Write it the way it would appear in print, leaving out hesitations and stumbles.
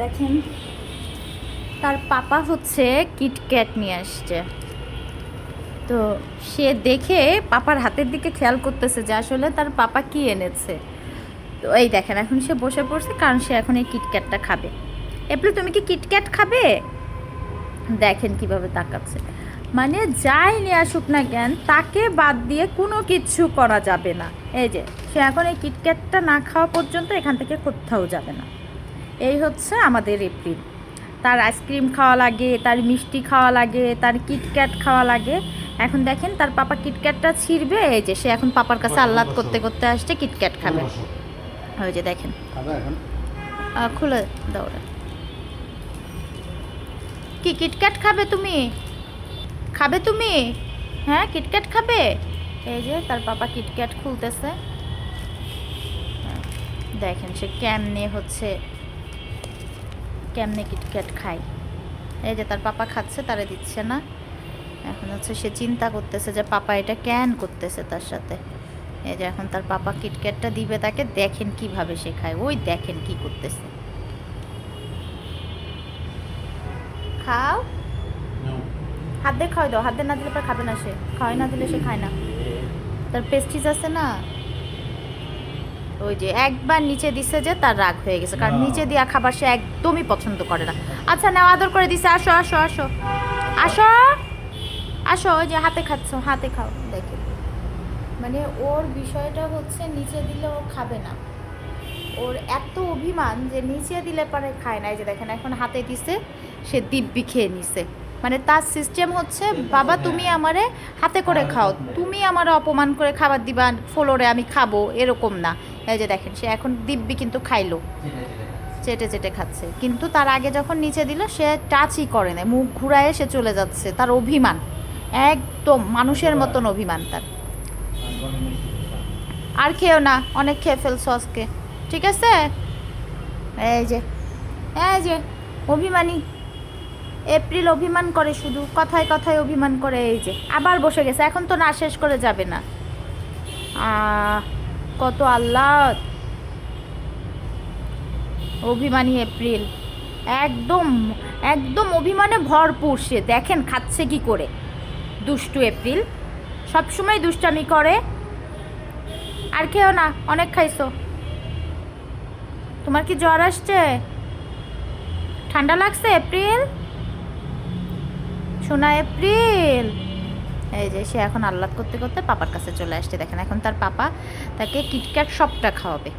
দেখেন তার পাপা হচ্ছে কিটক্যাট নিয়ে আসছে। তো সে দেখে পাপার হাতের দিকে খেয়াল করতেছে যে আসলে তার পাপা কি এনেছে। তো এই দেখেন এখন সে বসে পড়ছে, কারণ সে এখন এই কিটক্যাটটা খাবে। এপ্রিল, তুমি কি কিটক্যাট খাবে? দেখেন কিভাবে তাকাচ্ছে, মানে যাই নিয়ে আসুক না কেন তাকে বাদ দিয়ে কোনো কিচ্ছু করা যাবে না। এই যে সে এখন এই কিটক্যাটটা না খাওয়া পর্যন্ত এখান থেকে কোথাও যাবে না। এই হচ্ছে আমাদের এপ্রিল। তার আইসক্রিম খাওয়া লাগে, তার মিষ্টি খাওয়া লাগে, তার কিটক্যাট খাওয়া লাগে। এখন দেখেন তার পাপা কিটক্যাটটা ছিঁড়বে, এই যে সে এখন পাপার কাছে আহ্লাদ করতে করতে আসছে কিটক্যাট খাবে। ওই যে দেখেন খুলে দাও। কি কিটক্যাট খাবে তুমি? খাবে তুমি? হ্যাঁ কিটক্যাট খাবে। এই যে তার পাপা কিটক্যাট খুলতেছে। দেখেন সে কেমনে কিটক্যাট খায়। এই যে তার পাপা খাচ্ছে, তারে দিচ্ছে না। এখন হচ্ছে সে চিন্তা করতেছে যে পাপা এটা কেন করতেছে তার সাথে। এই যে এখন তার পাপা কিটক্যাটটা দিবে তাকে, দেখেন কিভাবে সে খায়। ওই দেখেন কি করতেছে। খাও, হাত দিয়ে খাওয়াই দাও। হাত দিয়ে না দিলে পর খাবে না সে। খাওয়াই না দিলে সে খায় না। তার পেস্টিজ আছে না, ওই যে একবার নিচে দিছে যে তার রাগ হয়ে গেছে, কারণ নিচে দেওয়া খাবার সে একদমই পছন্দ করে না। আচ্ছা নাও, আদর করে দিছে। আসো আসো আসো আসো আসো। ওই যে হাতে খাচ্ছ, হাতে খাও। দেখে মানে ওর বিষয়টা হচ্ছে নিচে দিলে ও খাবে না। ওর এত অভিমান যে নিচে দিলে পরে খায় না। এই যে দেখেন এখন হাতে দিছে, সে দিব্যি খেয়ে নিছে। মানে তার সিস্টেম হচ্ছে বাবা তুমি আমারে হাতে করে খাও, তুমি আমার অপমান করে খাবার দিবা ফ্লোরে আমি খাবো, এরকম না। এই যে দেখেন সে এখন দিব্যি কিন্তু খাইলো, চেটে চেটে খাচ্ছে। কিন্তু তার আগে যখন নিচে দিল সে টাচই করে না, মুখ ঘুরায় সে চলে যাচ্ছে। তার অভিমান একদম মানুষের মতন অভিমান তার। আর খেও না, অনেক খেয়ে ফেলছো আজকে, ঠিক আছে? এই যে অভিমানী এপ্রিল অভিমান করে, শুধু কথায় কথায় অভিমান করে। এই যে আবার বসে গেছে, এখন তো না শেষ করে যাবে না। কত আল্লাহ অভিমানী এপ্রিল, একদম একদম অভিমানে ভরপুর সে। দেখেন খাচ্ছে কি করে, দুষ্টু এপ্রিল সবসময় দুষ্টামি করে। আর খেও না, অনেক খাইছো। তোমার কি জ্বর আসছে? ঠান্ডা লাগছে এপ্রিল? শোনা এপ্রিল। এই যে সে এখন আহ্লাদ করতে করতে পাপার কাছে চলে আসছে। দেখেন এখন তার পাপা তাকে কিটক্যাট সবটা খাওয়াবে।